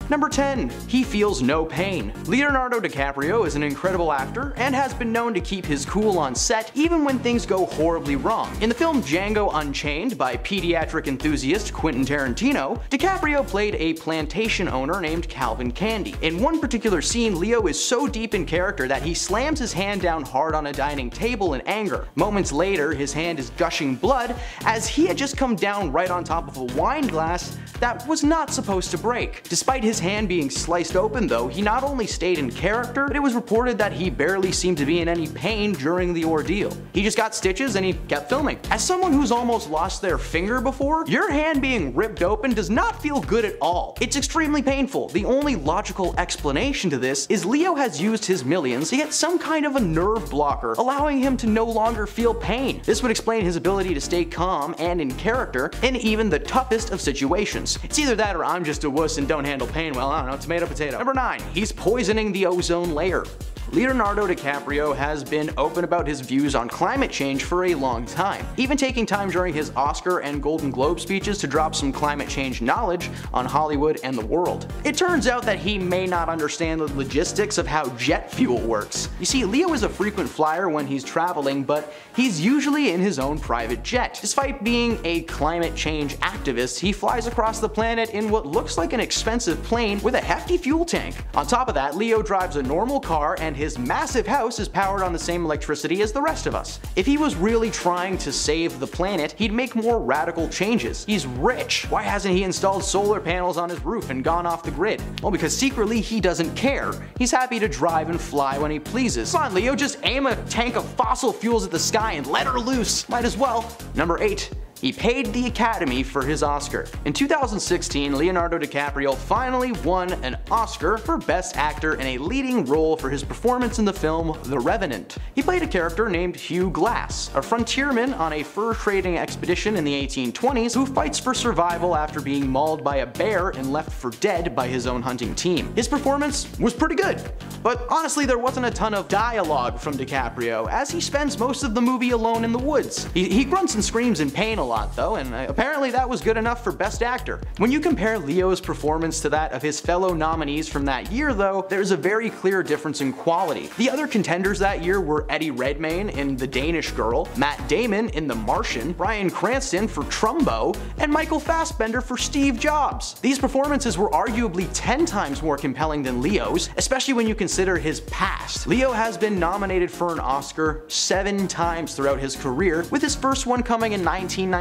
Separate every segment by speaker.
Speaker 1: Number 10. He feels no pain. Leonardo DiCaprio is an incredible actor and has been known to keep his cool on set even when things go horribly wrong. In the film Django Unchained by pediatric enthusiast Quentin Tarantino, DiCaprio played a plantation owner named Calvin Candy. In one particular scene, Leo is so deep in character that he slams his hand down hard on a dining table in anger. Moments later, his hand is gushing blood as he had just come down right on top of a wine glass that was not supposed to break. Despite his hand being sliced open though, he not only stayed in character, but it was reported that he barely seemed to be in any pain during the ordeal. He just got stitches and he kept filming. As someone who's almost lost their finger before, your hand being ripped open does not feel good at all. It's extremely painful. The only logical explanation to this is Leo has used his millions to get some kind of a nerve blocker, allowing him to no longer feel pain. This would explain his ability to stay calm and in character in even the toughest of situations. It's either that or I'm just a wuss and don't handle pain well, I don't know, tomato potato. Number 9. He's poisoning the ozone layer. Leonardo DiCaprio has been open about his views on climate change for a long time, even taking time during his Oscar and Golden Globe speeches to drop some climate change knowledge on Hollywood and the world. It turns out that he may not understand the logistics of how jet fuel works. You see, Leo is a frequent flyer when he's traveling, but he's usually in his own private jet. Despite being a climate change activist, he flies across the planet in what looks like an expensive plane with a hefty fuel tank. On top of that, Leo drives a normal car and his massive house is powered on the same electricity as the rest of us. If he was really trying to save the planet, he'd make more radical changes. He's rich. Why hasn't he installed solar panels on his roof and gone off the grid? Well, because secretly he doesn't care. He's happy to drive and fly when he pleases. Come on, Leo, just aim a tank of fossil fuels at the sky and let her loose. Might as well. Number 8. He paid the Academy for his Oscar. In 2016, Leonardo DiCaprio finally won an Oscar for Best Actor in a leading role for his performance in the film The Revenant. He played a character named Hugh Glass, a frontierman on a fur trading expedition in the 1820s who fights for survival after being mauled by a bear and left for dead by his own hunting team. His performance was pretty good, but honestly there wasn't a ton of dialogue from DiCaprio, as he spends most of the movie alone in the woods. He grunts and screams in pain a lot though, and apparently that was good enough for Best Actor. When you compare Leo's performance to that of his fellow nominees from that year though, there's a very clear difference in quality. The other contenders that year were Eddie Redmayne in The Danish Girl, Matt Damon in The Martian, Bryan Cranston for Trumbo, and Michael Fassbender for Steve Jobs. These performances were arguably 10 times more compelling than Leo's, especially when you consider his past. Leo has been nominated for an Oscar 7 times throughout his career, with his first one coming in 1994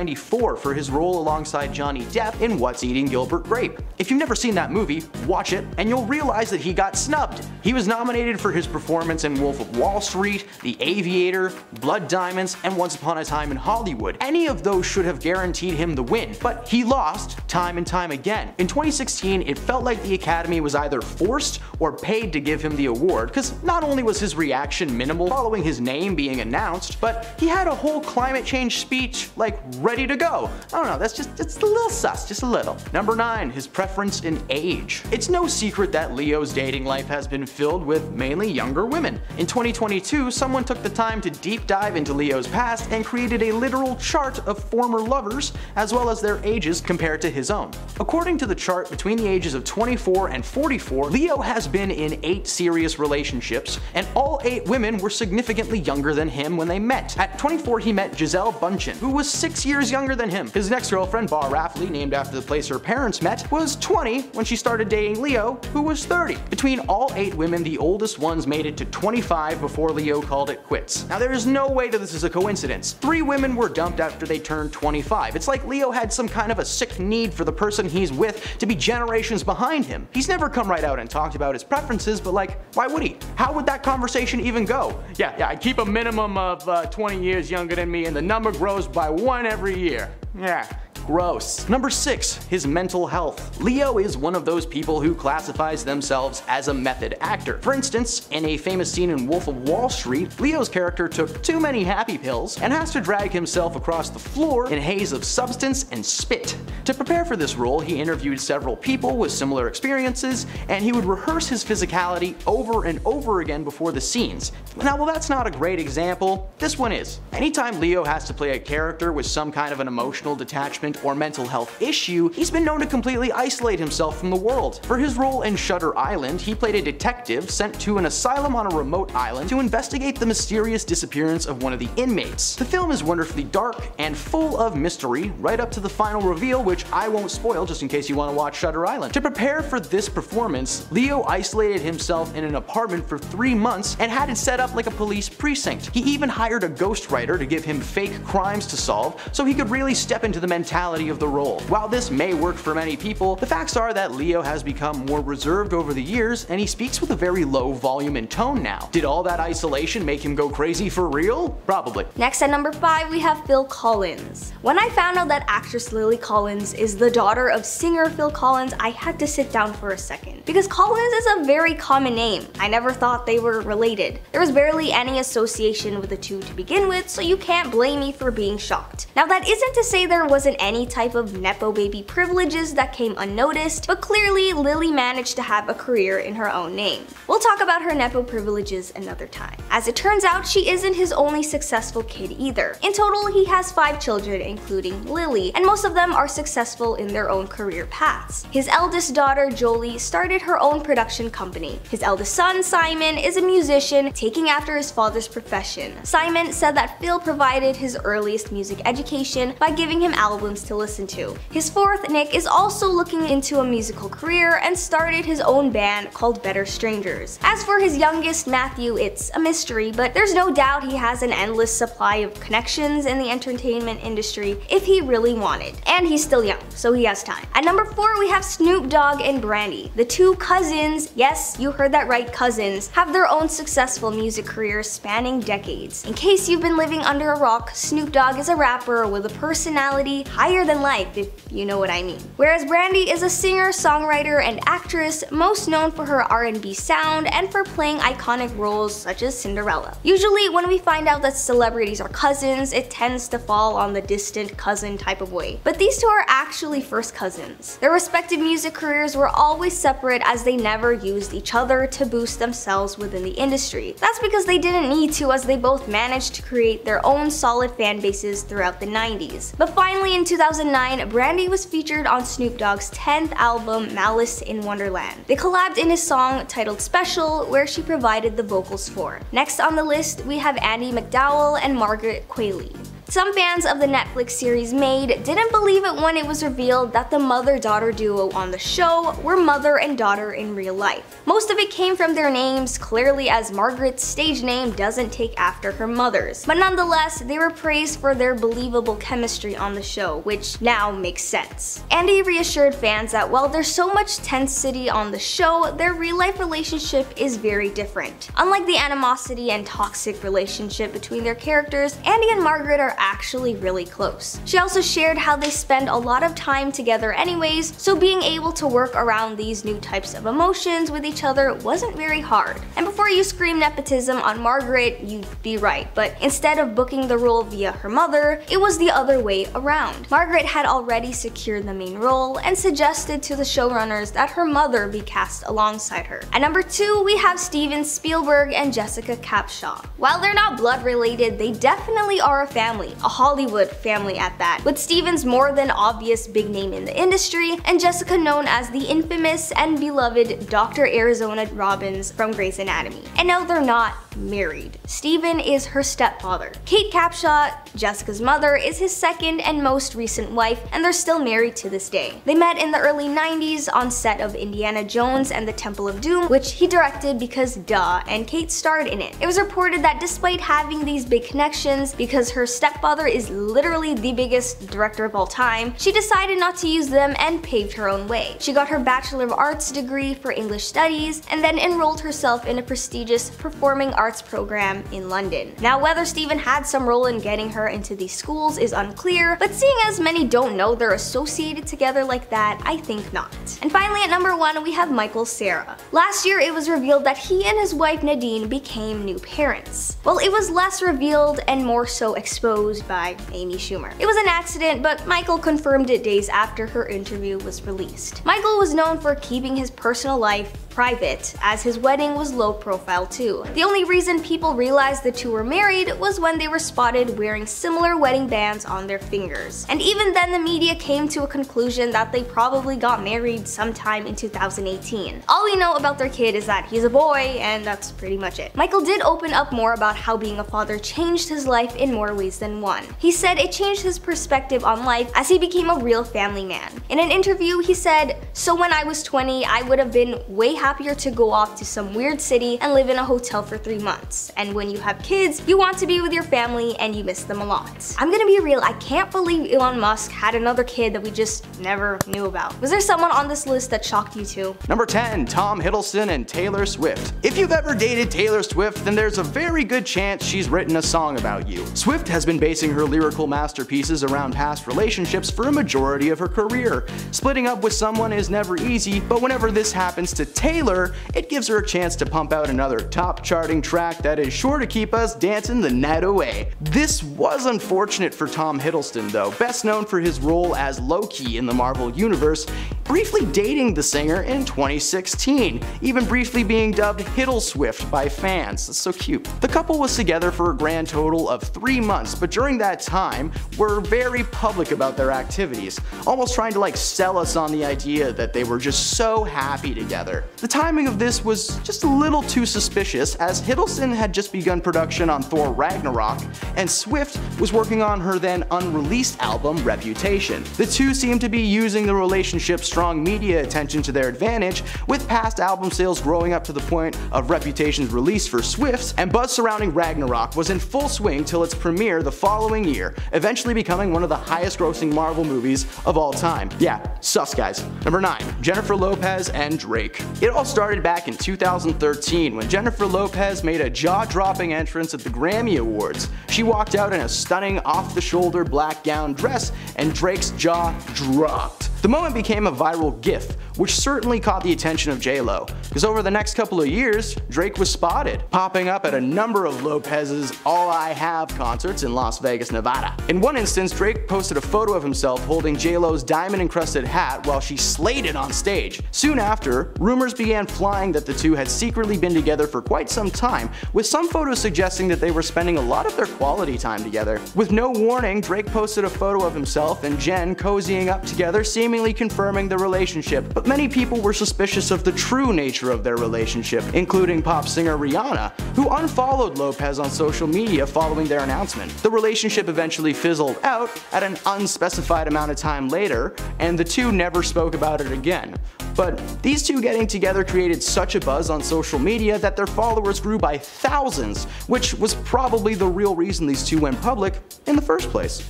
Speaker 1: for his role alongside Johnny Depp in What's Eating Gilbert Grape. If you've never seen that movie, watch it and you'll realize that he got snubbed. He was nominated for his performance in Wolf of Wall Street, The Aviator, Blood Diamonds, and Once Upon a Time in Hollywood. Any of those should have guaranteed him the win, but he lost time and time again. In 2016, it felt like the Academy was either forced or paid to give him the award, because not only was his reaction minimal following his name being announced, but he had a whole climate change speech like ready to go. I don't know, it's a little sus, just a little. Number 9, his preference in age. It's no secret that Leo's dating life has been filled with mainly younger women. In 2022, someone took the time to deep dive into Leo's past and created a literal chart of former lovers, as well as their ages compared to his own. According to the chart, between the ages of 24 and 44, Leo has been in 8 serious relationships, and all 8 women were significantly younger than him when they met. At 24, he met Gisele Bundchen, who was 6 years younger than him. His next girlfriend, Bar Rafferty, named after the place her parents met, was 20 when she started dating Leo, who was 30. Between all 8 women, the oldest ones made it to 25 before Leo called it quits. Now there is no way that this is a coincidence. 3 women were dumped after they turned 25. It's like Leo had some kind of a sick need for the person he's with to be generations behind him. He's never come right out and talked about his preferences, but like, why would he? How would that conversation even go? Yeah, I keep a minimum of 20 years younger than me and the number grows by 1 every year. Yeah. Gross. Number 6, his mental health. Leo is one of those people who classifies themselves as a method actor. For instance, in a famous scene in Wolf of Wall Street, Leo's character took too many happy pills and has to drag himself across the floor in a haze of substance and spit. To prepare for this role, he interviewed several people with similar experiences, and he would rehearse his physicality over and over again before the scenes. Now, while that's not a great example, this one is. Anytime Leo has to play a character with some kind of an emotional detachment accident or mental health issue, he's been known to completely isolate himself from the world. For his role in Shutter Island, he played a detective sent to an asylum on a remote island to investigate the mysterious disappearance of one of the inmates. The film is wonderfully dark and full of mystery, right up to the final reveal, which I won't spoil just in case you want to watch Shutter Island. To prepare for this performance, Leo isolated himself in an apartment for 3 months and had it set up like a police precinct. He even hired a ghostwriter to give him fake crimes to solve so he could really step into the mentality of the role. While this may work for many people, the facts are that Leo has become more reserved over the years and he speaks with a very low volume and tone now. Did all that isolation make him go crazy for real? Probably.
Speaker 2: Next at number 5 we have Phil Collins. When I found out that actress Lily Collins is the daughter of singer Phil Collins, I had to sit down for a second. Because Collins is a very common name. I never thought they were related. There was barely any association with the two to begin with, so you can't blame me for being shocked. Now that isn't to say there wasn't any type of nepo baby privileges that came unnoticed, but clearly Lily managed to have a career in her own name. We'll talk about her nepo privileges another time. As it turns out, she isn't his only successful kid either. In total, he has 5 children, including Lily, and most of them are successful in their own career paths. His eldest daughter, Jolie, started her own production company. His eldest son, Simon, is a musician, taking after his father's profession. Simon said that Phil provided his earliest music education by giving him albums to listen to. His fourth, Nick, is also looking into a musical career and started his own band called Better Strangers. As for his youngest, Matthew, it's a mystery, but there's no doubt he has an endless supply of connections in the entertainment industry if he really wanted. And he's still young, so he has time. At number 4 we have Snoop Dogg and Brandy. The two cousins, yes, you heard that right, cousins, have their own successful music careers spanning decades. In case you've been living under a rock, Snoop Dogg is a rapper with a personality higher than life, if you know what I mean. Whereas Brandy is a singer, songwriter, and actress, most known for her R&B sound and for playing iconic roles such as Cinderella. Usually when we find out that celebrities are cousins, it tends to fall on the distant cousin type of way. But these two are actually first cousins. Their respective music careers were always separate as they never used each other to boost themselves within the industry. That's because they didn't need to, as they both managed to create their own solid fan bases throughout the 90s. But finally in 2009, Brandy was featured on Snoop Dogg's 10th album, Malice in Wonderland. They collabed in his song titled Special, where she provided the vocals for. Next on the list, we have Andie MacDowell and Margaret Qualley. Some fans of the Netflix series Made didn't believe it when it was revealed that the mother-daughter duo on the show were mother and daughter in real life. Most of it came from their names, clearly, as Margaret's stage name doesn't take after her mother's. But nonetheless, they were praised for their believable chemistry on the show, which now makes sense. Andie reassured fans that while there's so much tensity on the show, their real-life relationship is very different. Unlike the animosity and toxic relationship between their characters, Andie and Margaret are actually really close. She also shared how they spend a lot of time together anyways, so being able to work around these new types of emotions with each other wasn't very hard. And before you scream nepotism on Margaret, you'd be right, but instead of booking the role via her mother, it was the other way around. Margaret had already secured the main role and suggested to the showrunners that her mother be cast alongside her. At number 2, we have Steven Spielberg and Jessica Capshaw. While they're not blood related, they definitely are a family. A Hollywood family at that, with Steven's more than obvious big name in the industry, and Jessica known as the infamous and beloved Dr. Arizona Robbins from Grey's Anatomy. And no, they're not married. Steven is her stepfather. Kate Capshaw, Jessica's mother, is his second and most recent wife, and they're still married to this day. They met in the early 90s on set of Indiana Jones and the Temple of Doom, which he directed because duh, and Kate starred in it. It was reported that despite having these big connections, because her stepfather is literally the biggest director of all time, she decided not to use them and paved her own way. She got her Bachelor of Arts degree for English Studies and then enrolled herself in a prestigious performing arts program in London. Now, whether Steven had some role in getting her into these schools is unclear, but seeing as many don't know they're associated together like that, I think not. And finally at number 1, we have Michael Cera. Last year it was revealed that he and his wife Nadine became new parents. Well, it was less revealed and more so exposed by Amy Schumer. It was an accident, but Michael confirmed it days after her interview was released. Michael was known for keeping his personal life private, as his wedding was low profile too. The only reason people realized the two were married was when they were spotted wearing similar wedding bands on their fingers. And even then the media came to a conclusion that they probably got married sometime in 2018. All we know about their kid is that he's a boy, and that's pretty much it. Michael did open up more about how being a father changed his life in more ways than one. He said it changed his perspective on life as he became a real family man. In an interview, he said, "So when I was 20, I would have been way happier to go off to some weird city and live in a hotel for 3 months. And when you have kids, you want to be with your family and you miss them a lot." I'm gonna be real, I can't believe Elon Musk had another kid that we just never knew about. Was there someone on this list that shocked you too?
Speaker 1: Number 10, Tom Hiddleston and Taylor Swift. If you've ever dated Taylor Swift, then there's a very good chance she's written a song about you. Swift has been basing her lyrical masterpieces around past relationships for a majority of her career. Splitting up with someone is never easy, but whenever this happens to Taylor, it gives her a chance to pump out another top charting track that is sure to keep us dancing the night away. This was unfortunate for Tom Hiddleston though, best known for his role as Loki in the Marvel Universe, briefly dating the singer in 2016, even briefly being dubbed Hiddle Swift by fans. That's so cute. The couple was together for a grand total of 3 months, but during that time were very public about their activities, almost trying to sell us on the idea that they were just so happy together. The timing of this was just a little too suspicious, as Hiddleston had just begun production on Thor Ragnarok, and Swift was working on her then unreleased album Reputation. The two seemed to be using the relationship's strong media attention to their advantage, with past album sales growing up to the point of Reputation's release for Swift, and buzz surrounding Ragnarok was in full swing till its premiere the following year, eventually becoming one of the highest grossing Marvel movies of all time. Yeah, sus guys. Number 9, Jennifer Lopez and Drake. It all started back in 2013 when Jennifer Lopez made a jaw-dropping entrance at the Grammy Awards. She walked out in a stunning off-the-shoulder black gown dress, and Drake's jaw dropped. The moment became a viral GIF, which certainly caught the attention of J-Lo, because over the next couple of years, Drake was spotted, popping up at a number of Lopez's All I Have concerts in Las Vegas, Nevada. In one instance, Drake posted a photo of himself holding J-Lo's diamond-encrusted hat while she slayed it on stage. Soon after, rumors began flying that the two had secretly been together for quite some time, with some photos suggesting that they were spending a lot of their quality time together. With no warning, Drake posted a photo of himself and Jen cozying up together, seemingly confirming the relationship, but many people were suspicious of the true nature of their relationship, including pop singer Rihanna, who unfollowed Lopez on social media following their announcement. The relationship eventually fizzled out at an unspecified amount of time later, and the two never spoke about it again. But these two getting together created such a buzz on social media that their followers grew by thousands, which was probably the real reason these two went public in the first place.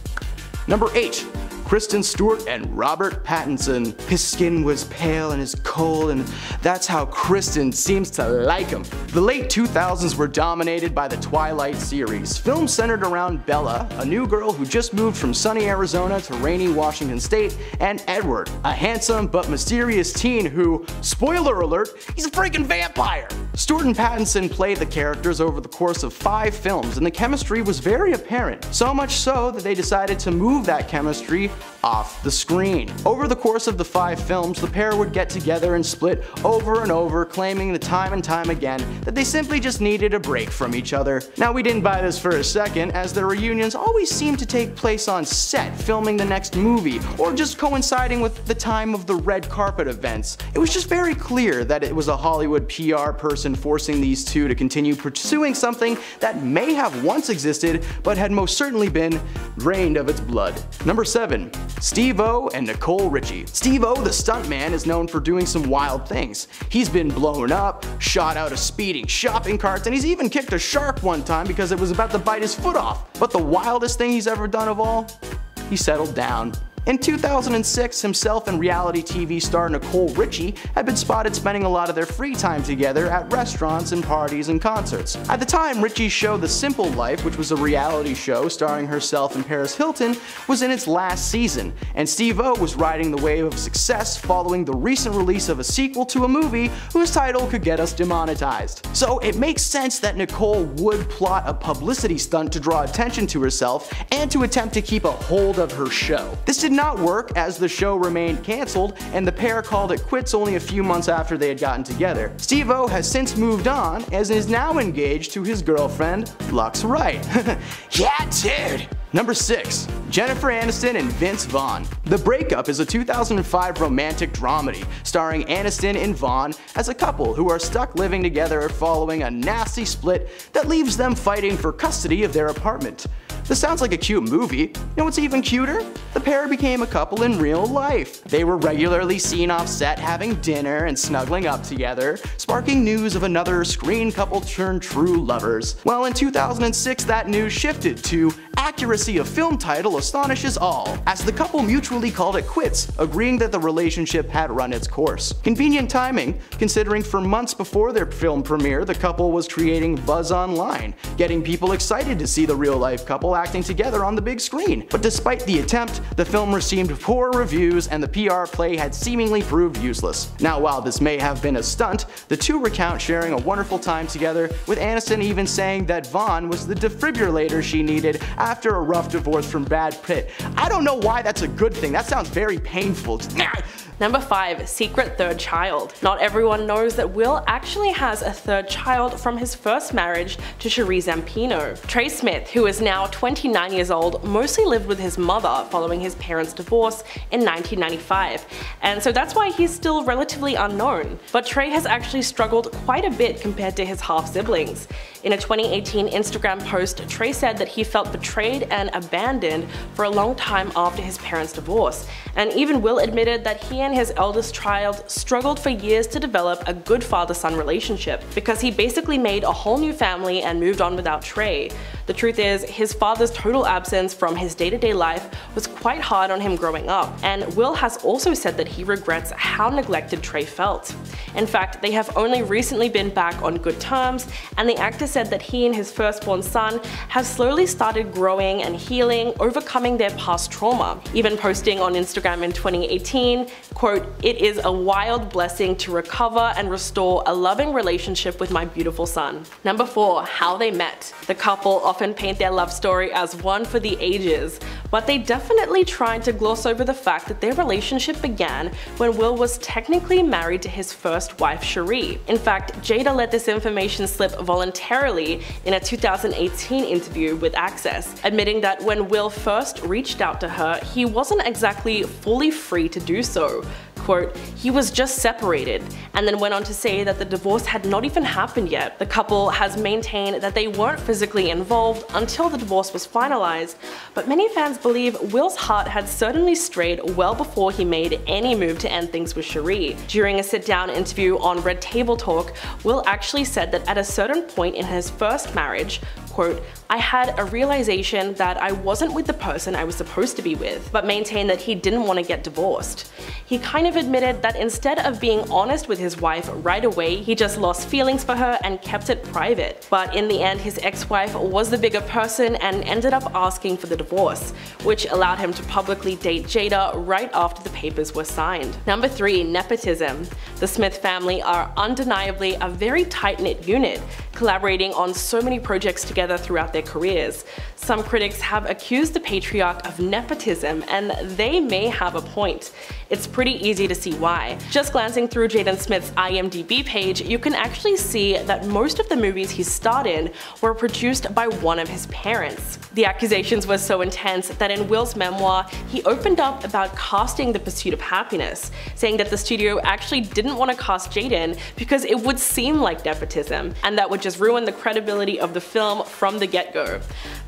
Speaker 1: Number 8. Kristen Stewart and Robert Pattinson. His skin was pale and his cold, and that's how Kristen seems to like him. The late 2000s were dominated by the Twilight series, films centered around Bella, a new girl who just moved from sunny Arizona to rainy Washington State, and Edward, a handsome but mysterious teen who, spoiler alert, he's a freaking vampire. Stewart and Pattinson played the characters over the course of 5 films, and the chemistry was very apparent, so much so that they decided to move that chemistry off the screen. Over the course of the 5 films, the pair would get together and split over and over, claiming the time and time again that they simply just needed a break from each other. Now, we didn't buy this for a second, as their reunions always seemed to take place on set, filming the next movie, or just coinciding with the time of the red carpet events. It was just very clear that it was a Hollywood PR person forcing these two to continue pursuing something that may have once existed, but had most certainly been drained of its blood. Number 7. Stevo and Nicole Richie. Stevo, the stuntman, is known for doing some wild things. He's been blown up, shot out of speeding shopping carts, and he's even kicked a shark one time because it was about to bite his foot off. But the wildest thing he's ever done of all? He settled down. In 2006, himself and reality TV star Nicole Richie had been spotted spending a lot of their free time together at restaurants and parties and concerts. At the time, Richie's show The Simple Life, which was a reality show starring herself and Paris Hilton, was in its last season, and Steve-O was riding the wave of success following the recent release of a sequel to a movie whose title could get us demonetized. So it makes sense that Nicole would plot a publicity stunt to draw attention to herself and to attempt to keep a hold of her show. This didn't not work as the show remained cancelled and the pair called it quits only a few months after they had gotten together. Stevo has since moved on and is now engaged to his girlfriend, Lux Wright. Yeah, dude! Number 6. Jennifer Aniston and Vince Vaughn. The Breakup is a 2005 romantic dramedy starring Aniston and Vaughn as a couple who are stuck living together following a nasty split that leaves them fighting for custody of their apartment. This sounds like a cute movie. You know what's even cuter? The pair became a couple in real life. They were regularly seen off set having dinner and snuggling up together, sparking news of another screen couple turned true lovers. Well, in 2006 that news shifted to accuracy of film title astonishes all, as the couple mutually called it quits, agreeing that the relationship had run its course. Convenient timing, considering for months before their film premiere the couple was creating buzz online, getting people excited to see the real-life couple acting together on the big screen. But despite the attempt, the film received poor reviews and the PR play had seemingly proved useless. Now, while this may have been a stunt, the two recount sharing a wonderful time together, with Aniston even saying that Vaughn was the defibrillator she needed after a rough divorce from Brad Pitt. I don't know why that's a good thing. That sounds very painful.
Speaker 3: Number 5. Secret third child. Not everyone knows that Will actually has a third child from his first marriage to Cherie Zampino. Trey Smith, who is now 29 years old, mostly lived with his mother following his parents' divorce in 1995, and so that's why he's still relatively unknown. But Trey has actually struggled quite a bit compared to his half-siblings. In a 2018 Instagram post, Trey said that he felt betrayed and abandoned for a long time after his parents' divorce, and even Will admitted that he and his eldest child struggled for years to develop a good father-son relationship because he basically made a whole new family and moved on without Trey. The truth is, his father's total absence from his day-to-day life was quite hard on him growing up, and Will has also said that he regrets how neglected Trey felt. In fact, they have only recently been back on good terms, and the actor said that he and his firstborn son have slowly started growing and healing, overcoming their past trauma, even posting on Instagram in 2018, quote, "It is a wild blessing to recover and restore a loving relationship with my beautiful son." Number 4. How they met. The couple often paint their love story as one for the ages, but they definitely tried to gloss over the fact that their relationship began when Will was technically married to his first wife, Cherie. In fact, Jada let this information slip voluntarily in a 2018 interview with Access, admitting that when Will first reached out to her, he wasn't exactly fully free to do so. Quote, "He was just separated," and then went on to say that the divorce had not even happened yet. The couple has maintained that they weren't physically involved until the divorce was finalized, but many fans believe Will's heart had certainly strayed well before he made any move to end things with Cherie. During a sit-down interview on Red Table Talk, Will actually said that at a certain point in his first marriage, quote, "I had a realization that I wasn't with the person I was supposed to be with," but maintained that he didn't want to get divorced. He kind of admitted that instead of being honest with his wife right away, he just lost feelings for her and kept it private. But in the end, his ex-wife was the bigger person and ended up asking for the divorce, which allowed him to publicly date Jada right after the papers were signed. Number 3. Nepotism. The Smith family are undeniably a very tight-knit unit, collaborating on so many projects together throughout their careers. Some critics have accused the patriarch of nepotism, and they may have a point. It's pretty easy to see why. Just glancing through Jaden Smith's IMDb page, you can actually see that most of the movies he starred in were produced by one of his parents. The accusations were so intense that in Will's memoir, he opened up about casting The Pursuit of Happiness, saying that the studio actually didn't want to cast Jaden because it would seem like nepotism, and that would just ruin the credibility of the film from the get-go.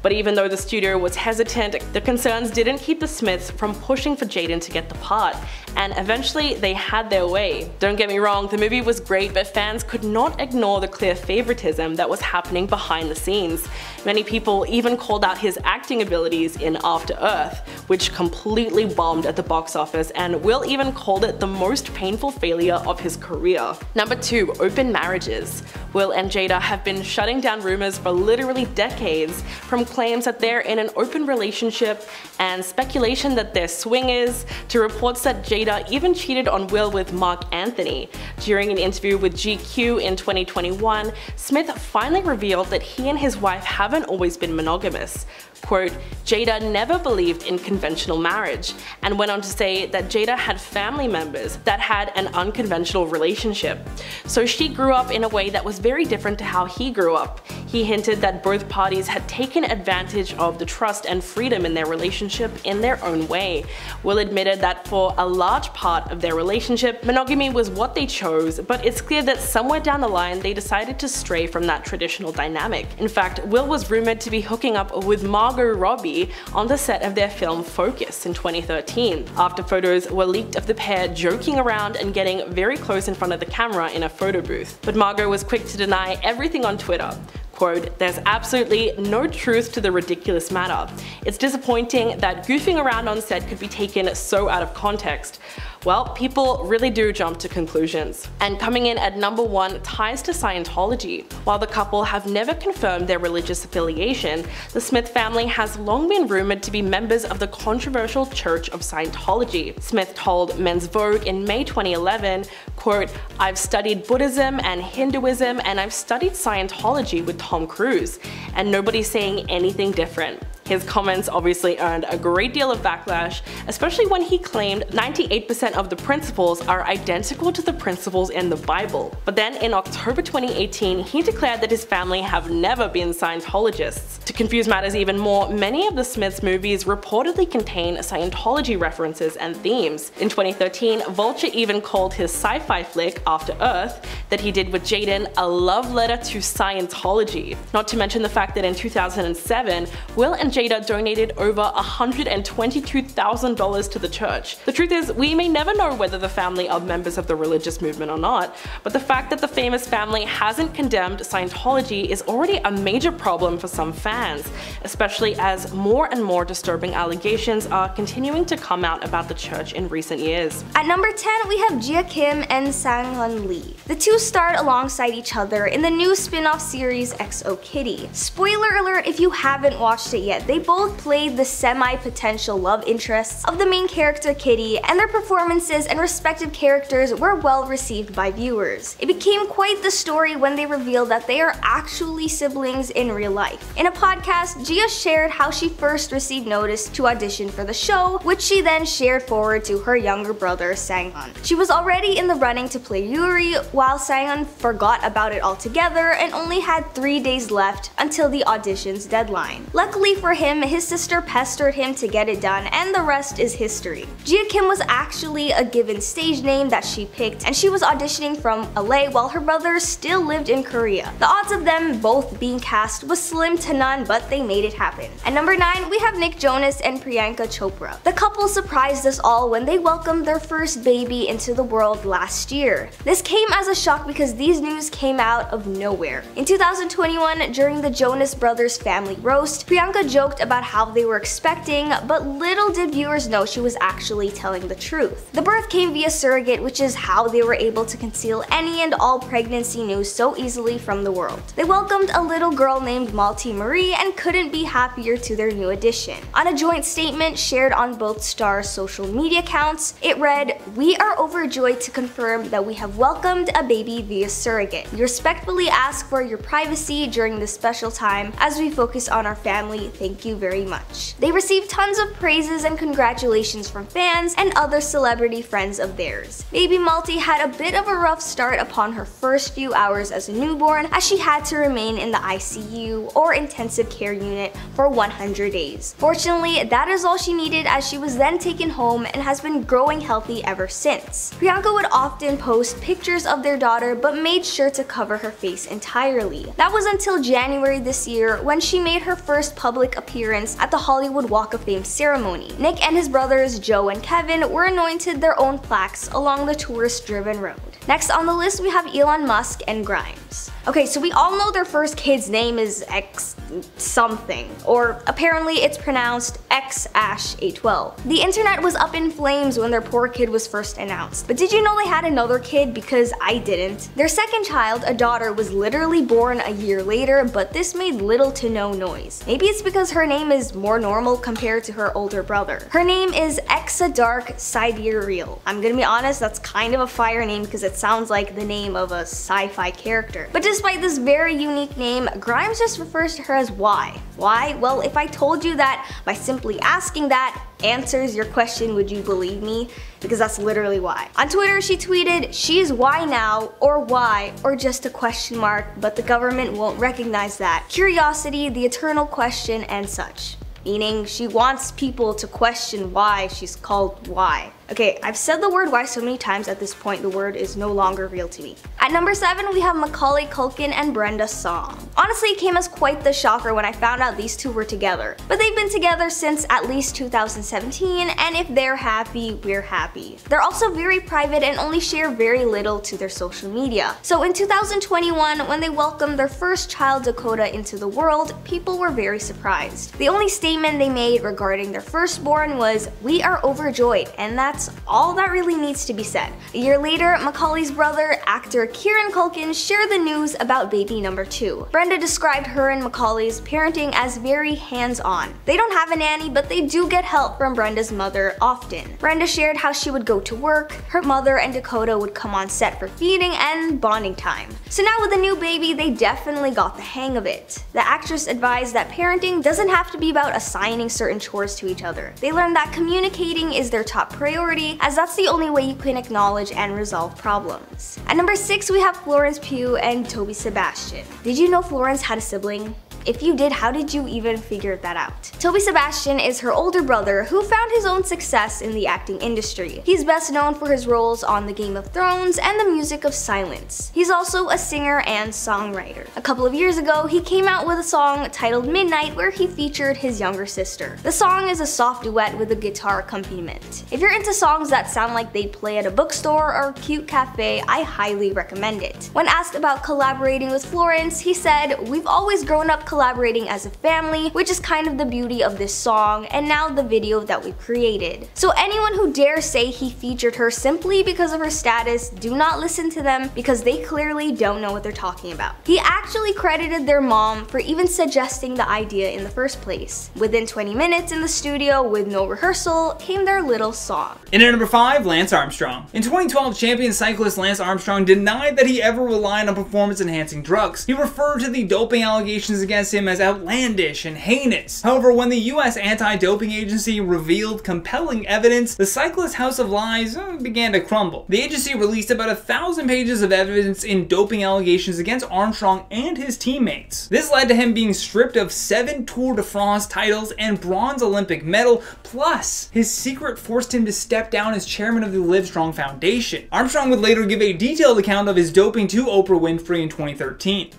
Speaker 3: But even though the studio was hesitant, the concerns didn't keep the Smiths from pushing for Jaden to get the part, and eventually they had their way. Don't get me wrong, the movie was great, but fans could not ignore the clear favoritism that was happening behind the scenes. Many people even called out his acting abilities in After Earth, which completely bombed at the box office, and Will even called it the most painful failure of his career. Number 2. Open marriages. Will and Jada have been shutting down rumors for literally decades, from claims that they're in an open relationship and speculation that they're swingers, to reports that Jada even cheated on Will with Mark Anthony. During an interview with GQ in 2021, Smith finally revealed that he and his wife haven't always been monogamous. Quote, Jada never believed in conventional marriage, and went on to say that Jada had family members that had an unconventional relationship. So she grew up in a way that was very different to how he grew up. He hinted that both parties had taken advantage of the trust and freedom in their relationship in their own way. Will admitted that for a large part of their relationship, monogamy was what they chose, but it's clear that somewhere down the line they decided to stray from that traditional dynamic. In fact, Will was rumored to be hooking up with Margot Robbie on the set of their film Focus in 2013, after photos were leaked of the pair joking around and getting very close in front of the camera in a photo booth. But Margot was quick to deny everything on Twitter. Quote, there's absolutely no truth to the ridiculous matter. It's disappointing that goofing around on set could be taken so out of context. Well, people really do jump to conclusions. And coming in at number 1, ties to Scientology. While the couple have never confirmed their religious affiliation, the Smith family has long been rumored to be members of the controversial Church of Scientology. Smith told Men's Vogue in May 2011, quote, I've studied Buddhism and Hinduism and I've studied Scientology with Tom Cruise, and nobody's saying anything different. His comments obviously earned a great deal of backlash, especially when he claimed 98% of the principles are identical to the principles in the Bible. But then in October 2018, he declared that his family have never been Scientologists. To confuse matters even more, many of the Smiths' movies reportedly contain Scientology references and themes. In 2013, Vulture even called his sci-fi flick, After Earth, that he did with Jaden a love letter to Scientology. Not to mention the fact that in 2007, Will and Jada donated over $122,000 to the church. The truth is, we may never know whether the family are members of the religious movement or not, but the fact that the famous family hasn't condemned Scientology is already a major problem for some fans, especially as more and more disturbing allegations are continuing to come out about the church in recent years.
Speaker 2: At number 10, we have Jia Kim and Sang-Hun Lee. The two starred alongside each other in the new spin-off series XO Kitty. Spoiler alert if you haven't watched it yet, they both played the semi-potential love interests of the main character Kitty, and their performances and respective characters were well received by viewers. It became quite the story when they revealed that they are actually siblings in real life. In a podcast, Jia shared how she first received notice to audition for the show, which she then shared forward to her younger brother Sang-Hun. She was already in the running to play Yuri, while Sang-Hun forgot about it altogether and only had 3 days left until the audition's deadline. Luckily for him, his sister pestered him to get it done, and the rest is history. Jia Kim was actually a given stage name that she picked, and she was auditioning from LA while her brother still lived in Korea. The odds of them both being cast was slim to none, but they made it happen. At number 9, we have Nick Jonas and Priyanka Chopra. The couple surprised us all when they welcomed their first baby into the world last year. This came as a shock because these news came out of nowhere. In 2021, during the Jonas Brothers family roast, Priyanka joked about how they were expecting, but little did viewers know she was actually telling the truth. The birth came via surrogate, which is how they were able to conceal any and all pregnancy news so easily from the world. They welcomed a little girl named Malti Marie and couldn't be happier to their new addition. On a joint statement shared on both stars' social media accounts, it read, "We are overjoyed to confirm that we have welcomed a baby via surrogate. We respectfully ask for your privacy during this special time as we focus on our family. Thank you very much." They received tons of praises and congratulations from fans and other celebrity friends of theirs. Baby Malti had a bit of a rough start upon her first few hours as a newborn, as she had to remain in the ICU or intensive care unit for 100 days. Fortunately, that is all she needed, as she was then taken home and has been growing healthy ever since. Priyanka would often post pictures of their daughter but made sure to cover her face entirely. That was until January this year, when she made her first public appearance at the Hollywood Walk of Fame ceremony. Nick and his brothers Joe and Kevin were anointed their own plaques along the tourist-driven road. Next on the list, we have Elon Musk and Grimes. Okay, so we all know their first kid's name is X something, or apparently it's pronounced X-A12. The internet was up in flames when their poor kid was first announced. But did you know they had another kid? Because I didn't. Their second child, a daughter, was literally born a year later, but this made little to no noise. Maybe it's because her name is more normal compared to her older brother. Her name is Exadark Sidereal. I'm gonna be honest, that's kind of a fire name because it sounds like the name of a sci-fi character. But despite this very unique name, Grimes just refers to her as Y. Why? Well, if I told you that by simply asking that answers your question, would you believe me? Because that's literally why. On Twitter, she tweeted, "She's why now, or why, or just a question mark, but the government won't recognize that. Curiosity, the eternal question, and such." Meaning she wants people to question why she's called Y. Okay, I've said the word why so many times at this point the word is no longer real to me. At number 7, we have Macaulay Culkin and Brenda's song. Honestly, it came as quite the shocker when I found out these two were together. But they've been together since at least 2017, and if they're happy, we're happy. They're also very private and only share very little to their social media. So in 2021, when they welcomed their first child Dakota into the world, people were very surprised. The only statement they made regarding their firstborn was, "We are overjoyed," and that's all that really needs to be said. A year later, Macaulay's brother, actor Kieran Culkin, shared the news about baby number 2. Brenda described her and Macaulay's parenting as very hands-on. They don't have a nanny, but they do get help from Brenda's mother often. Brenda shared how she would go to work, her mother and Dakota would come on set for feeding and bonding time. So now with a new baby, they definitely got the hang of it. The actress advised that parenting doesn't have to be about assigning certain chores to each other. They learned that communicating is their top priority, as that's the only way you can acknowledge and resolve problems. At number 6, we have Florence Pugh and Toby Sebastian. Did you know Florence had a sibling? If you did, how did you even figure that out? Toby Sebastian is her older brother who found his own success in the acting industry. He's best known for his roles on the Game of Thrones and the Music of Silence. He's also a singer and songwriter. A couple of years ago, he came out with a song titled Midnight where he featured his younger sister. The song is a soft duet with a guitar accompaniment. If you're into songs that sound like they play at a bookstore or cute cafe, I highly recommend it. When asked about collaborating with Florence, he said, "We've always grown up collaborating as a family, which is kind of the beauty of this song and now the video that we created." So anyone who dares say he featured her simply because of her status, do not listen to them because they clearly don't know what they're talking about. He actually credited their mom for even suggesting the idea in the first place. Within 20 minutes in the studio with no rehearsal came their little song.
Speaker 4: In at number 5, Lance Armstrong. In 2012, champion cyclist Lance Armstrong denied that he ever relied on performance-enhancing drugs. He referred to the doping allegations against him as outlandish and heinous. However, when the US anti-doping agency revealed compelling evidence, the cyclist's house of lies began to crumble. The agency released about 1,000 pages of evidence in doping allegations against Armstrong and his teammates. This led to him being stripped of 7 Tour de France titles and bronze Olympic medal, plus his secret forced him to step down as chairman of the Livestrong Foundation. Armstrong would later give a detailed account of his doping to Oprah Winfrey in 2013.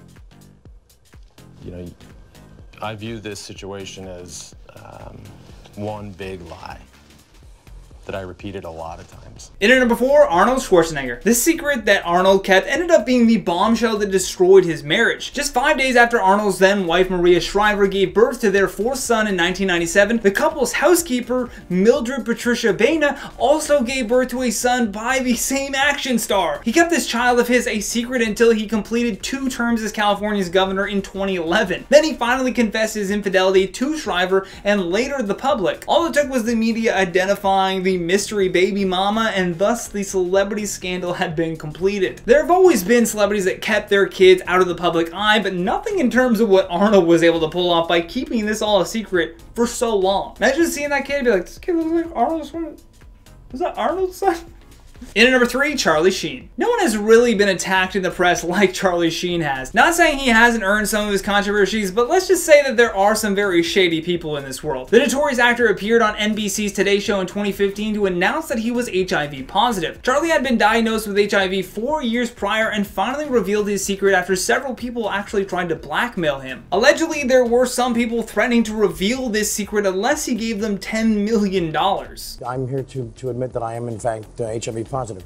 Speaker 5: You know, I view this situation as one big lie that I repeated a lot of times.
Speaker 4: In at number 4, Arnold Schwarzenegger. The secret that Arnold kept ended up being the bombshell that destroyed his marriage. Just 5 days after Arnold's then wife Maria Shriver gave birth to their 4th son in 1997, the couple's housekeeper, Mildred Patricia Baina, also gave birth to a son by the same action star. He kept this child of his a secret until he completed 2 terms as California's governor in 2011. Then he finally confessed his infidelity to Shriver and later the public. All it took was the media identifying the mystery baby mama, and thus the celebrity scandal had been completed. There have always been celebrities that kept their kids out of the public eye, but nothing in terms of what Arnold was able to pull off by keeping this all a secret for so long. Imagine seeing that kid and be like, "This kid looks like Arnold's son. Is that Arnold's son?" In at number 3, Charlie Sheen. No one has really been attacked in the press like Charlie Sheen has. Not saying he hasn't earned some of his controversies, but let's just say that there are some very shady people in this world. The notorious actor appeared on NBC's Today Show in 2015 to announce that he was HIV positive. Charlie had been diagnosed with HIV 4 years prior and finally revealed his secret after several people actually tried to blackmail him. Allegedly, there were some people threatening to reveal this secret unless he gave them $10 million.
Speaker 6: I'm here to admit that I am in fact HIV positive,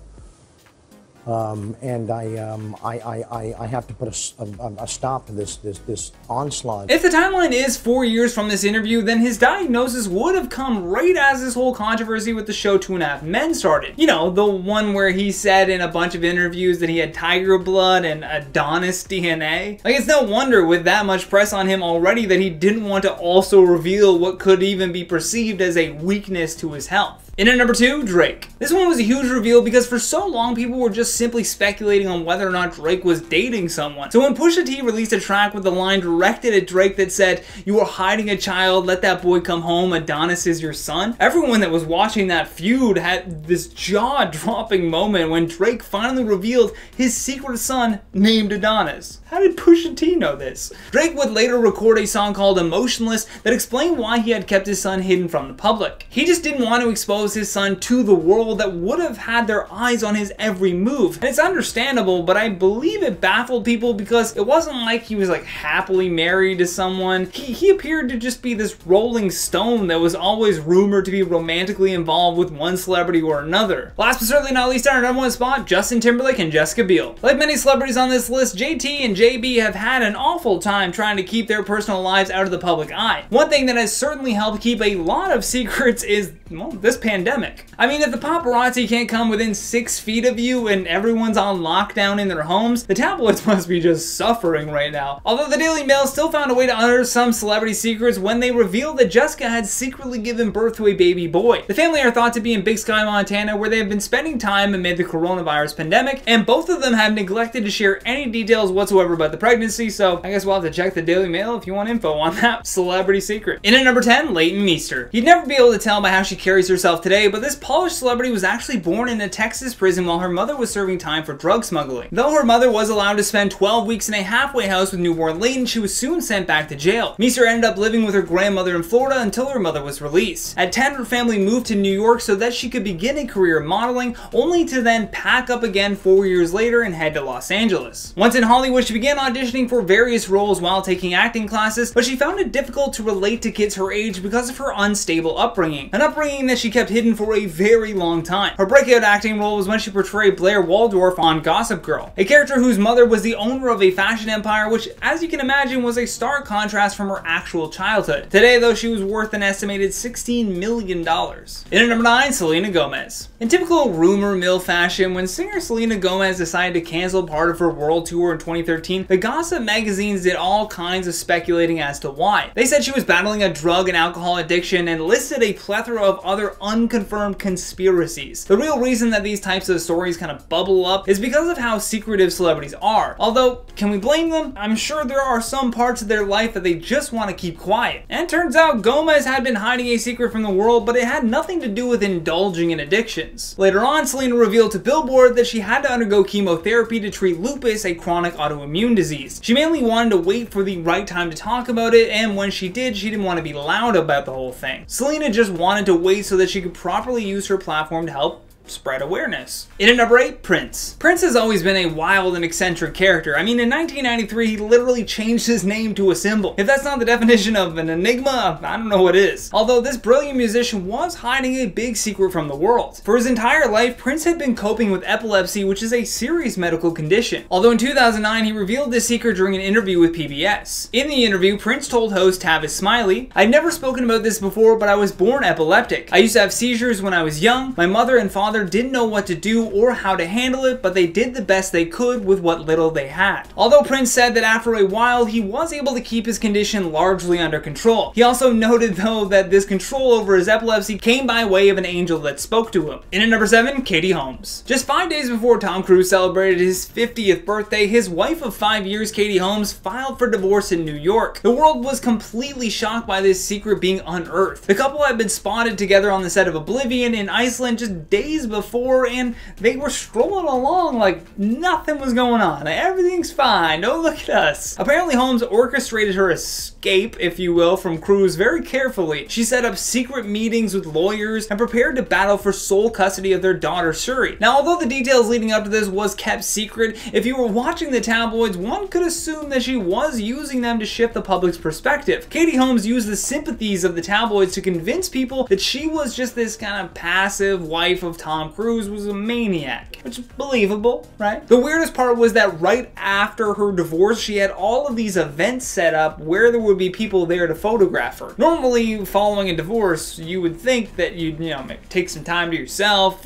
Speaker 6: and I have to put a stop to this onslaught.
Speaker 4: If the timeline is 4 years from this interview, then his diagnosis would have come right as this whole controversy with the show 2.5 Men started. You know, the one where he said in a bunch of interviews that he had tiger blood and Adonis DNA. Like, it's no wonder with that much press on him already that he didn't want to also reveal what could even be perceived as a weakness to his health. In at number 2, Drake. This one was a huge reveal because for so long people were just simply speculating on whether or not Drake was dating someone. So when Pusha T released a track with the line directed at Drake that said, "You are hiding a child, let that boy come home, Adonis is your son," everyone that was watching that feud had this jaw-dropping moment when Drake finally revealed his secret son named Adonis. How did Pusha T know this? Drake would later record a song called Emotionless that explained why he had kept his son hidden from the public. He just didn't want to expose his son to the world that would have had their eyes on his every move. And it's understandable, but I believe it baffled people because it wasn't like he was like happily married to someone. He appeared to just be this rolling stone that was always rumored to be romantically involved with one celebrity or another. Last but certainly not least, on our number 1 spot, Justin Timberlake and Jessica Biel. Like many celebrities on this list, JT and JB have had an awful time trying to keep their personal lives out of the public eye. One thing that has certainly helped keep a lot of secrets is, well, this pandemic. I mean, if the paparazzi can't come within 6 feet of you and everyone's on lockdown in their homes, the tabloids must be just suffering right now. Although the Daily Mail still found a way to unearth some celebrity secrets when they revealed that Jessica had secretly given birth to a baby boy. The family are thought to be in Big Sky, Montana, where they have been spending time amid the coronavirus pandemic, and both of them have neglected to share any details whatsoever about the pregnancy, so I guess we'll have to check the Daily Mail if you want info on that celebrity secret. In at number 10, Leighton Meester. You'd never be able to tell by how she carries herself today, but this polished celebrity was actually born in a Texas prison while her mother was serving time for drug smuggling. Though her mother was allowed to spend 12 weeks in a halfway house with newborn Leighton, she was soon sent back to jail. Meester ended up living with her grandmother in Florida until her mother was released. At 10, her family moved to New York so that she could begin a career in modeling, only to then pack up again 4 years later and head to Los Angeles. Once in Hollywood, she began auditioning for various roles while taking acting classes, but she found it difficult to relate to kids her age because of her unstable upbringing, an upbringing that she kept hidden for a very long time. Her breakout acting role was when she portrayed Blair Waldorf on Gossip Girl, a character whose mother was the owner of a fashion empire, which, as you can imagine, was a stark contrast from her actual childhood. Today, though, she was worth an estimated $16 million. In at number 9, Selena Gomez. In typical rumor mill fashion, when singer Selena Gomez decided to cancel part of her world tour in 2013, the gossip magazines did all kinds of speculating as to why. They said she was battling a drug and alcohol addiction and listed a plethora of other unconfirmed conspiracies. The real reason that these types of stories kind of bubble up is because of how secretive celebrities are. Although, can we blame them? I'm sure there are some parts of their life that they just want to keep quiet. And it turns out Gomez had been hiding a secret from the world, but it had nothing to do with indulging in addictions. Later on, Selena revealed to Billboard that she had to undergo chemotherapy to treat lupus, a chronic autoimmune disease. She mainly wanted to wait for the right time to talk about it, and when she did, she didn't want to be loud about the whole thing. Selena just wanted to wait so that she could properly use her platform to help spread awareness. In at number 8, Prince. Prince has always been a wild and eccentric character. I mean, in 1993, he literally changed his name to a symbol. If that's not the definition of an enigma, I don't know what is. Although this brilliant musician was hiding a big secret from the world. For his entire life, Prince had been coping with epilepsy, which is a serious medical condition. Although in 2009, he revealed this secret during an interview with PBS. In the interview, Prince told host Tavis Smiley, "I'd never spoken about this before, but I was born epileptic. I used to have seizures when I was young. My mother and father didn't know what to do or how to handle it, but they did the best they could with what little they had." Although Prince said that after a while, he was able to keep his condition largely under control. He also noted, though, that this control over his epilepsy came by way of an angel that spoke to him. In at number 7, Katie Holmes. Just 5 days before Tom Cruise celebrated his 50th birthday, his wife of 5 years, Katie Holmes, filed for divorce in New York. The world was completely shocked by this secret being unearthed. The couple had been spotted together on the set of Oblivion in Iceland just days before, and they were strolling along like nothing was going on. Everything's fine. Oh, look at us. Apparently, Holmes orchestrated her escape, if you will, from Cruise very carefully. She set up secret meetings with lawyers and prepared to battle for sole custody of their daughter, Shuri. Now, although the details leading up to this was kept secret, if you were watching the tabloids, one could assume that she was using them to shift the public's perspective. Katie Holmes used the sympathies of the tabloids to convince people that she was just this kind of passive wife of Tom Tom Cruise was a maniac, which is believable, right? The weirdest part was that right after her divorce, she had all of these events set up where there would be people there to photograph her. Normally, following a divorce, you would think that you'd, maybe take some time to yourself,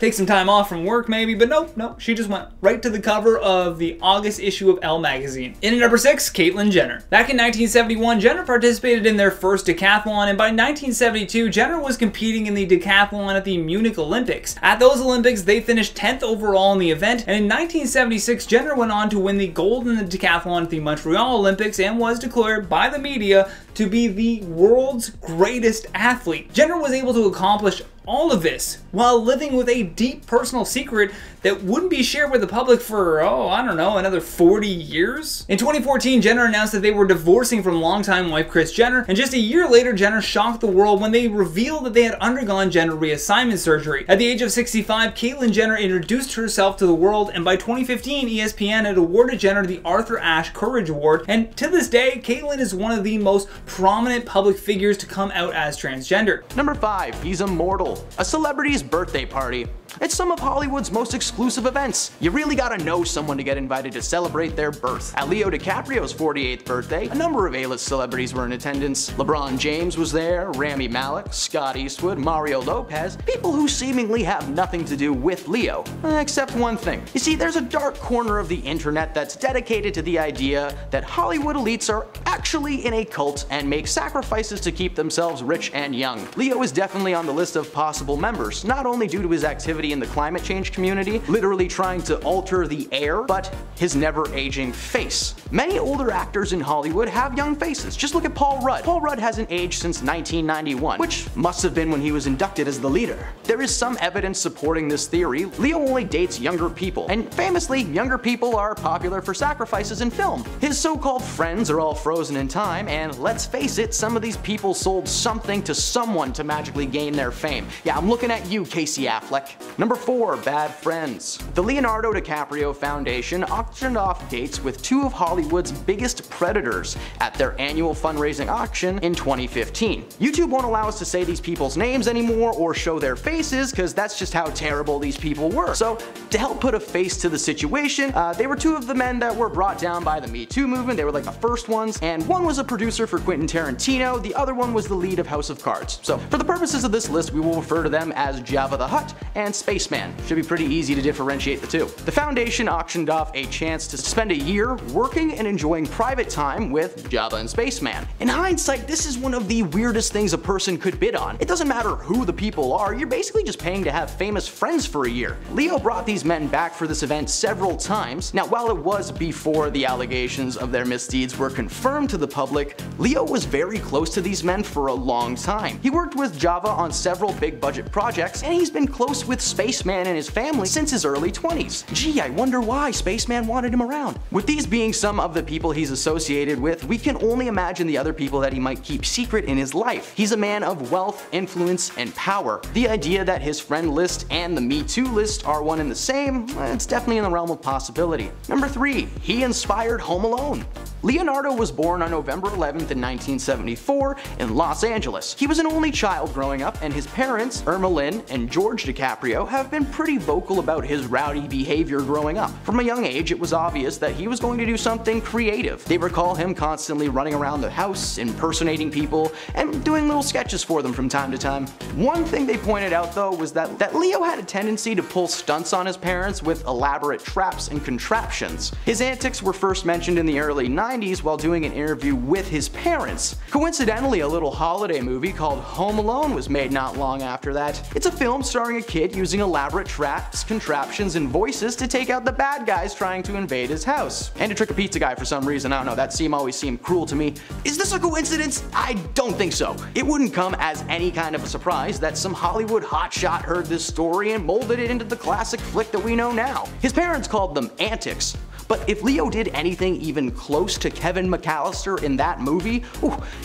Speaker 4: take some time off from work maybe, but nope, she just went right to the cover of the August issue of Elle magazine. In at number 6, Caitlyn Jenner. Back in 1971, Jenner participated in their first decathlon, and by 1972, Jenner was competing in the decathlon at the Munich Olympics. At those Olympics, they finished 10th overall in the event, and in 1976, Jenner went on to win the gold in the decathlon at the Montreal Olympics and was declared by the media to be the world's greatest athlete. Jenner was able to accomplish all of this while living with a deep personal secret that wouldn't be shared with the public for, I don't know, another 40 years? In 2014, Jenner announced that they were divorcing from longtime wife Kris Jenner, and just a year later, Jenner shocked the world when they revealed that they had undergone gender reassignment surgery. At the age of 65, Caitlyn Jenner introduced herself to the world, and by 2015, ESPN had awarded Jenner the Arthur Ashe Courage Award, and to this day, Caitlyn is one of the most prominent public figures to come out as transgender.
Speaker 1: Number 5, he's immortal. A celebrity's birthday party. It's some of Hollywood's most exclusive events. You really gotta know someone to get invited to celebrate their birth. At Leo DiCaprio's 48th birthday, a number of A-list celebrities were in attendance. LeBron James was there, Rami Malek, Scott Eastwood, Mario Lopez, people who seemingly have nothing to do with Leo. Except one thing. You see, there's a dark corner of the internet that's dedicated to the idea that Hollywood elites are actually in a cult and make sacrifices to keep themselves rich and young. Leo is definitely on the list of possible members, not only due to his activity in the climate change community, literally trying to alter the air, but his never-aging face. Many older actors in Hollywood have young faces. Just look at Paul Rudd. Paul Rudd hasn't aged since 1991, which must have been when he was inducted as the leader. There is some evidence supporting this theory. Leo only dates younger people, and famously, younger people are popular for sacrifices in film. His so-called friends are all frozen in time, and let's face it, some of these people sold something to someone to magically gain their fame. Yeah, I'm looking at you, Casey Affleck. Number 4, bad friends. The Leonardo DiCaprio Foundation auctioned off dates with 2 of Hollywood's biggest predators at their annual fundraising auction in 2015. YouTube won't allow us to say these people's names anymore or show their faces because that's just how terrible these people were. So to help put a face to the situation, they were 2 of the men that were brought down by the Me Too movement. They were like the first ones, and one was a producer for Quentin Tarantino, the other one was the lead of House of Cards. So for the purposes of this list, we will refer to them as Jabba the Hutt and Spaceman. Should be pretty easy to differentiate the two. The foundation auctioned off a chance to spend a year working and enjoying private time with Jabba and Spaceman. In hindsight, this is one of the weirdest things a person could bid on. It doesn't matter who the people are, you're basically just paying to have famous friends for a year. Leo brought these men back for this event several times. Now, while it was before the allegations of their misdeeds were confirmed to the public, Leo was very close to these men for a long time. He worked with Jabba on several big budget projects, and he's been close with Spaceman and his family since his early 20s. Gee, I wonder why Spaceman wanted him around. With these being some of the people he's associated with, we can only imagine the other people that he might keep secret in his life. He's a man of wealth, influence, and power. The idea that his friend list and the Me Too list are one and the same, it's definitely in the realm of possibility. Number 3, he inspired Home Alone. Leonardo was born on November 11th in 1974 in Los Angeles. He was an only child growing up, and his parents, Irma Lynn and George DiCaprio, have been pretty vocal about his rowdy behavior growing up. From a young age, it was obvious that he was going to do something creative. They recall him constantly running around the house, impersonating people, and doing little sketches for them from time to time. One thing they pointed out though was that Leo had a tendency to pull stunts on his parents with elaborate traps and contraptions. His antics were first mentioned in the early 90s while doing an interview with his parents. Coincidentally, a little holiday movie called Home Alone was made not long after that. It's a film starring a kid using elaborate traps, contraptions, and voices to take out the bad guys trying to invade his house. And to trick a pizza guy for some reason. I don't know, that scene always seemed cruel to me. Is this a coincidence? I don't think so. It wouldn't come as any kind of a surprise that some Hollywood hotshot heard this story and molded it into the classic flick that we know now. His parents called them antics, but if Leo did anything even close to Kevin McAllister in that movie,